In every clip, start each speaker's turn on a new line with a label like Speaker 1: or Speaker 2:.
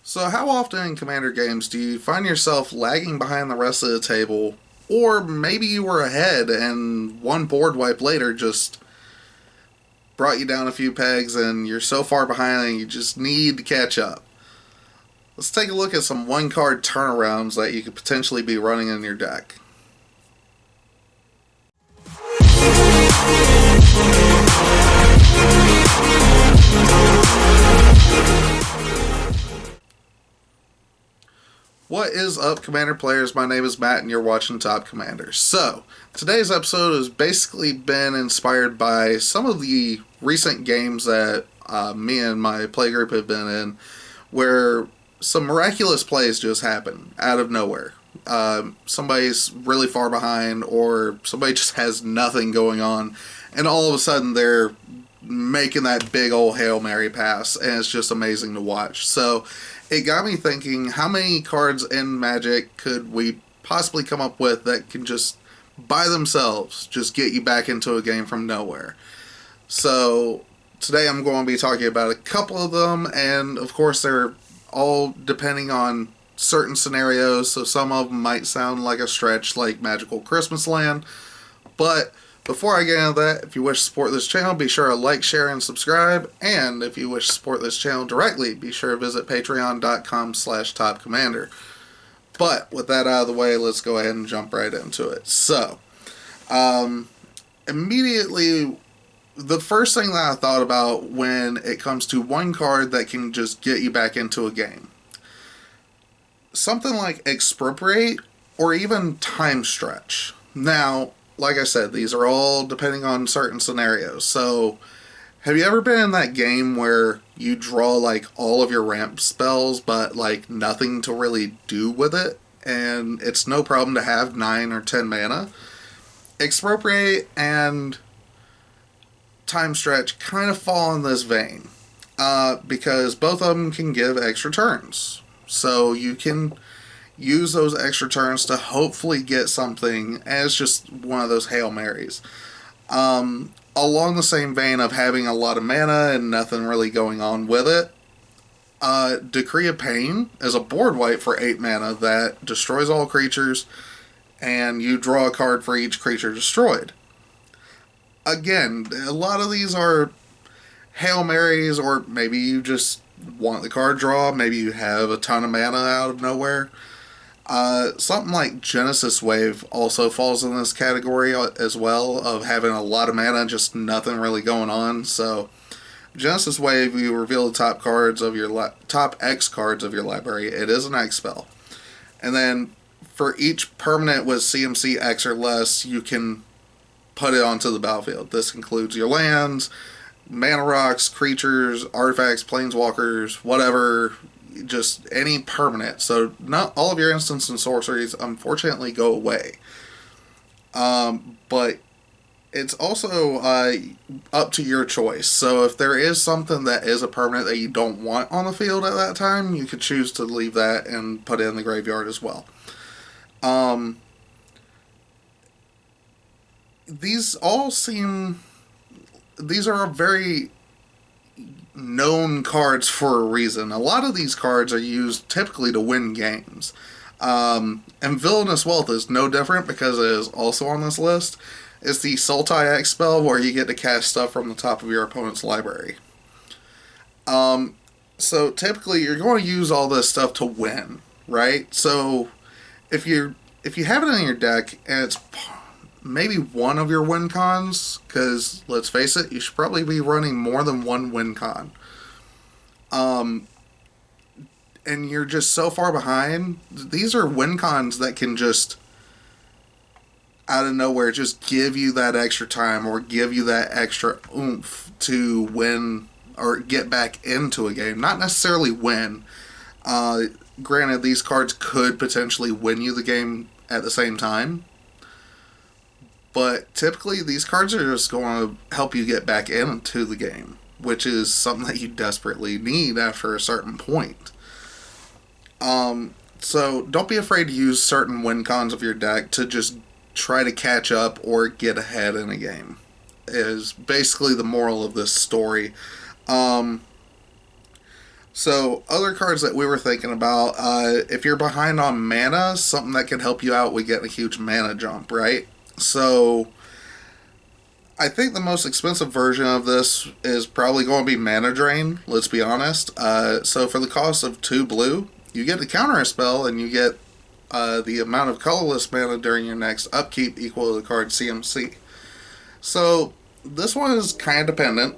Speaker 1: So, how often in Commander games do you find yourself lagging behind the rest of the table, or maybe you were ahead and one board wipe later just brought you down a few pegs and you're so far behind and you just need to catch up? Let's take a look at some one card turnarounds that you could potentially be running in your deck. What is up, Commander players? My name is Matt, and you're watching Top Commander. So, today's episode has basically been inspired by some of the recent games that me and my playgroup have been in, where some miraculous plays just happen out of nowhere. Somebody's really far behind, or somebody just has nothing going on, and all of a sudden they're making that big old Hail Mary pass, and it's just amazing to watch. So it got me thinking, how many cards in Magic could we possibly come up with that can just, by themselves, just get you back into a game from nowhere? So today I'm going to be talking about a couple of them, and of course they're all depending on certain scenarios, so some of them might sound like a stretch, like Magical Christmas Land, but before I get into that, if you wish to support this channel, be sure to like, share, and subscribe. And if you wish to support this channel directly, be sure to visit patreon.com/topcommander. But with that out of the way, let's go ahead and jump right into it. So, immediately, the first thing that I thought about when it comes to one card that can just get you back into a game. Something like Expropriate or even Time Stretch. Now, like I said, these are all depending on certain scenarios. So, have you ever been in that game where you draw like all of your ramp spells, but like nothing to really do with it, and it's no problem to have 9 or 10 mana? Expropriate and Time Stretch kind of fall in this vein, because both of them can give extra turns. So you can use those extra turns to hopefully get something, as just one of those Hail Marys. Along the same vein of having a lot of mana and nothing really going on with it, Decree of Pain is a board wipe for 8 mana that destroys all creatures, and you draw a card for each creature destroyed. Again, a lot of these are Hail Marys, or maybe you just want the card draw, maybe you have a ton of mana out of nowhere. Something like Genesis Wave also falls in this category as well, of having a lot of mana, just nothing really going on. So, Genesis Wave, you reveal the top cards of your top X cards of your library. It is an X spell, and then for each permanent with CMC X or less, you can put it onto the battlefield. This includes your lands, mana rocks, creatures, artifacts, planeswalkers, whatever. Just any permanent. So not all of your instants and sorceries unfortunately go away. But it's also up to your choice. So if there is something that is a permanent that you don't want on the field at that time, you could choose to leave that and put it in the graveyard as well. These all seem... These are very known cards for a reason. A lot of these cards are used typically to win games. And Villainous Wealth is no different because it is also on this list. It's the Sultai X spell where you get to cast stuff from the top of your opponent's library. So typically you're going to use all this stuff to win, right? So if you have it in your deck and it's maybe one of your win cons, because let's face it, you should probably be running more than one win con. And you're just so far behind. These are win cons that can just, out of nowhere, just give you that extra time or give you that extra oomph to win or get back into a game. Not necessarily win. Granted, these cards could potentially win you the game at the same time. But typically, these cards are just going to help you get back into the game, which is something that you desperately need after a certain point. So don't be afraid to use certain win cons of your deck to just try to catch up or get ahead in a game, is basically the moral of this story. So, other cards that we were thinking about, if you're behind on mana, something that can help you out with getting a huge mana jump, right? So, I think the most expensive version of this is probably going to be Mana Drain, let's be honest. So, for the cost of 2 blue, you get to counter a spell and you get the amount of colorless mana during your next upkeep equal to the card's CMC. So, this one is kind of dependent.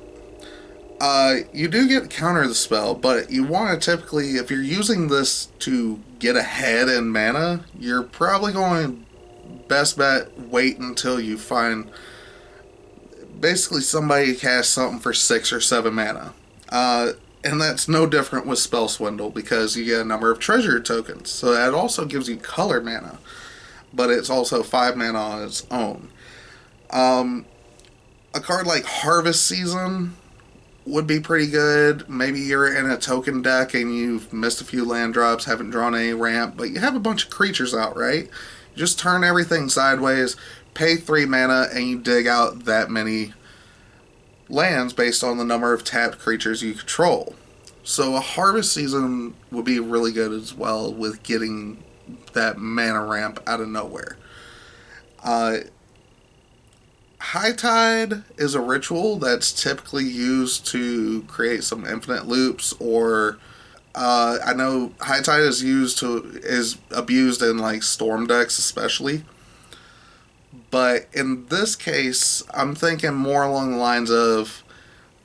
Speaker 1: You do get to counter the spell, but you want to typically, if you're using this to get ahead in mana, you're probably going best bet wait until you find basically somebody casts something for 6 or 7 mana. And that's no different with Spell Swindle because you get a number of treasure tokens. So that also gives you color mana, but it's also 5 mana on its own. A card like Harvest Season would be pretty good. Maybe you're in a token deck and you've missed a few land drops, haven't drawn any ramp, but you have a bunch of creatures out, right? You just turn everything sideways, pay 3 mana, and you dig out that many lands based on the number of tapped creatures you control. So a Harvest Season would be really good as well with getting that mana ramp out of nowhere. Uh, High Tide is a ritual that's typically used to create some infinite loops, or I know High Tide is abused in like storm decks especially. But in this case, I'm thinking more along the lines of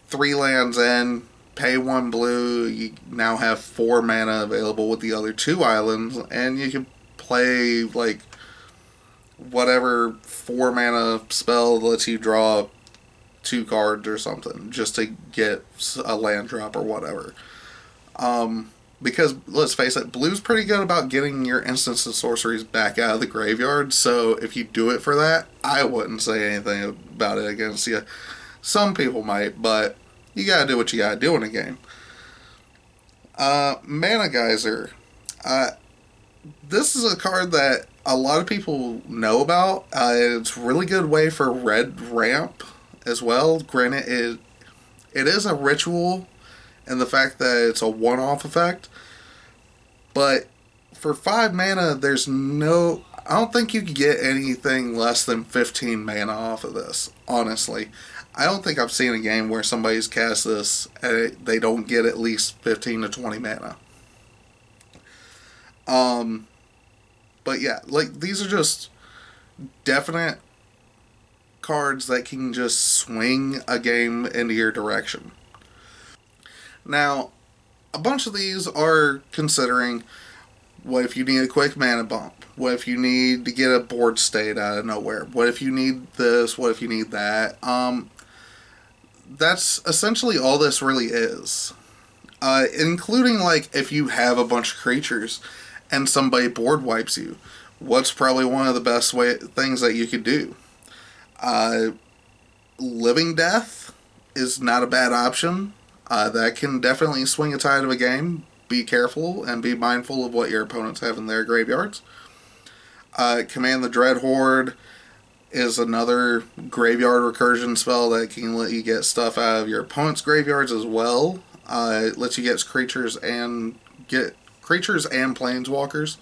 Speaker 1: 3 lands in, pay 1 blue, you now have 4 mana available with the other 2 islands, and you can play like whatever 4 mana spell lets you draw 2 cards or something just to get a land drop or whatever. Because let's face it, blue's pretty good about getting your instants and sorceries back out of the graveyard. So if you do it for that, I wouldn't say anything about it against you. Some people might, but you gotta do what you gotta do in a game. Mana Geyser. This is a card that a lot of people know about. It's a really good way for red ramp as well. Granted, it is a ritual and the fact that it's a one-off effect. But for 5 mana, I don't think you could get anything less than 15 mana off of this, honestly. I don't think I've seen a game where somebody's cast this and they don't get at least 15 to 20 mana. But yeah, like these are just definite cards that can just swing a game into your direction. Now, a bunch of these are considering what if you need a quick mana bump? What if you need to get a board state out of nowhere? What if you need this? What if you need that? That's essentially all this really is. Including like if you have a bunch of creatures and somebody board wipes you, what's probably one of the best things that you could do? Living Death is not a bad option. That can definitely swing a tide of a game. Be careful and be mindful of what your opponents have in their graveyards. Command the Dread Horde is another graveyard recursion spell that can let you get stuff out of your opponent's graveyards as well. It lets you get creatures and planeswalkers.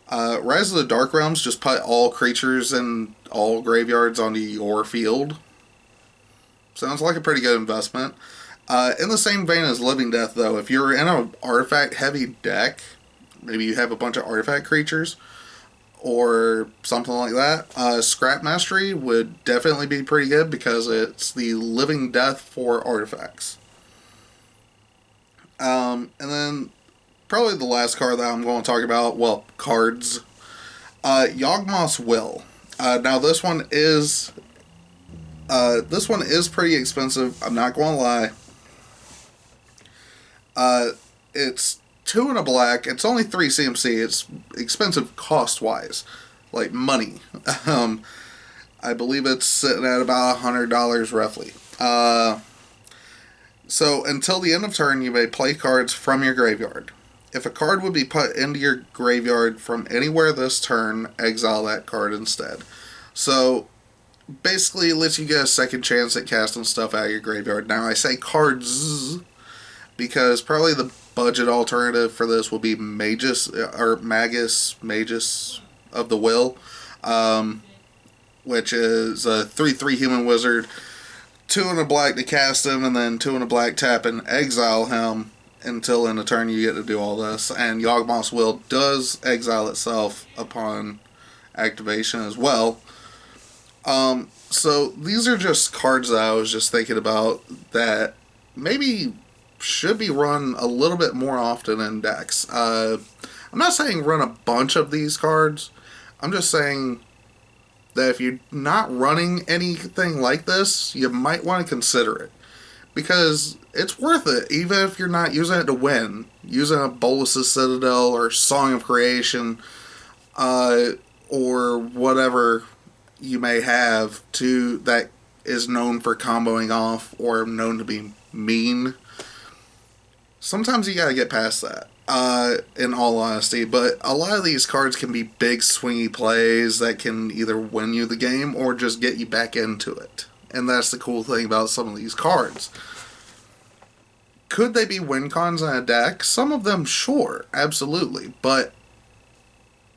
Speaker 1: Rise of the Dark Realms, just put all creatures and all graveyards onto your field. Sounds like a pretty good investment. In the same vein as Living Death, though, if you're in an artifact-heavy deck, maybe you have a bunch of artifact creatures, or something like that, Scrap Mastery would definitely be pretty good because it's the Living Death for artifacts. And then, probably the last card that I'm going to talk about, well, cards, Yawgmoth's Will. Now, this one is pretty expensive, I'm not going to lie. It's 2 and a black. It's only 3 CMC. It's expensive cost-wise, like money. I believe it's sitting at about $100 roughly. So until the end of turn, you may play cards from your graveyard. If a card would be put into your graveyard from anywhere this turn, exile that card instead. So basically, it lets you get a second chance at casting stuff out of your graveyard. Now, I say cards because probably the budget alternative for this will be Magus of the Will, which is a 3/3 human wizard, 2 and a black to cast him, and then 2 and a black tap and exile him until in a turn you get to do all this. And Yawgmoth's Will does exile itself upon activation as well. So these are just cards that I was just thinking about that maybe should be run a little bit more often in decks. I'm not saying run a bunch of these cards. I'm just saying that if you're not running anything like this, you might want to consider it. Because it's worth it, even if you're not using it to win. Using a Bolus's Citadel or Song of Creation, or whatever you may have that is known for comboing off or known to be mean. Sometimes you gotta get past that, in all honesty. But a lot of these cards can be big swingy plays that can either win you the game or just get you back into it. And that's the cool thing about some of these cards. Could they be win cons in a deck? Some of them, sure, absolutely. But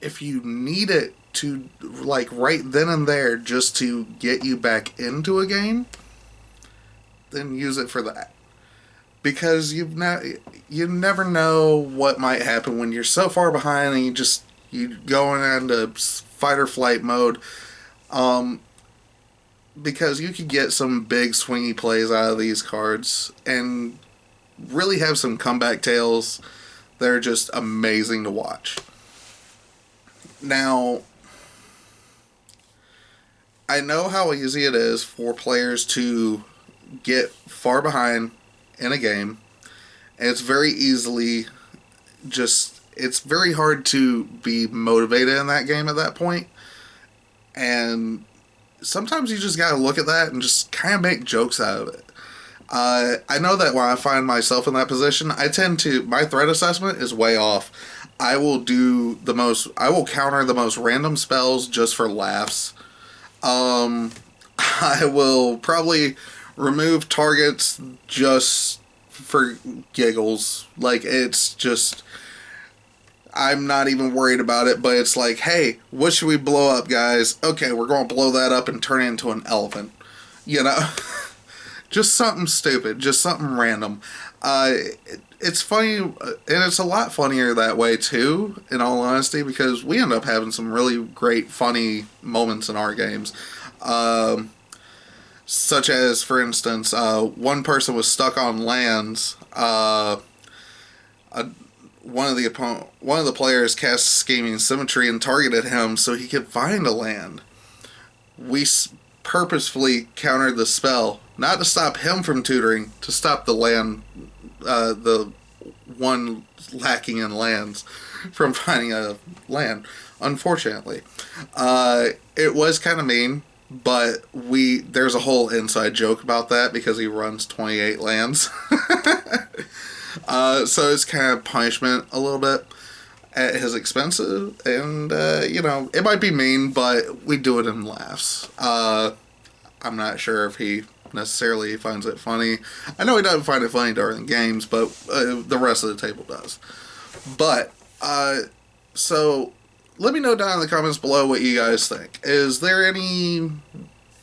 Speaker 1: if you need it to, like, right then and there just to get you back into a game, then use it for that. Because you never know what might happen when you're so far behind and you going into fight or flight mode. Because you could get some big swingy plays out of these cards and really have some comeback tales that are just amazing to watch. Now, I know how easy it is for players to get far behind in a game, and it's very hard to be motivated in that game at that point. And sometimes you just gotta look at that and just kind of make jokes out of it. I know that when I find myself in that position, my threat assessment is way off. I will counter the most random spells just for laughs. I will probably remove targets just for giggles. Like, it's just, I'm not even worried about it, but it's like, hey, what should we blow up, guys? Okay, we're going to blow that up and turn it into an elephant. You know? Just something stupid. Just something random. It's funny, and it's a lot funnier that way, too, in all honesty, because we end up having some really great, funny moments in our games. Such as, for instance, one person was stuck on lands. One of the players cast Scheming Symmetry and targeted him so he could find a land. We purposefully countered the spell, not to stop him from tutoring, to stop the land, the one lacking in lands, from finding a land. Unfortunately, it was kind of mean, but there's a whole inside joke about that because he runs 28 lands. So it's kind of punishment a little bit at his expense, and it might be mean, but we do it in laughs. I'm not sure if he necessarily finds it funny. I know he doesn't find it funny during games, but the rest of the table does. But so let me know down in the comments below what you guys think. Is there any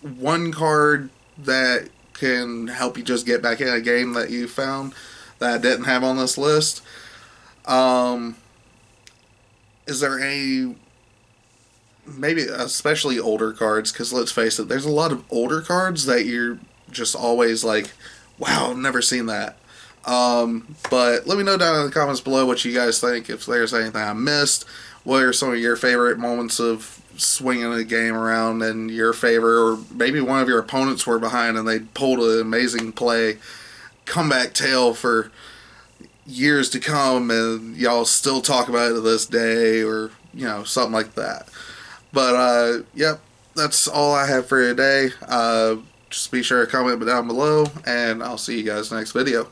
Speaker 1: one card that can help you just get back in a game that you found that I didn't have on this list? Is there any, maybe especially older cards, because let's face it, there's a lot of older cards that you're just always like, wow, I've never seen that. But let me know down in the comments below what you guys think, if there's anything I missed. What are some of your favorite moments of swinging a game around in your favor, or maybe one of your opponents were behind and they pulled an amazing play, comeback tale for years to come, and y'all still talk about it to this day, or something like that. But yep, that's all I have for today. Just be sure to comment down below, and I'll see you guys next video.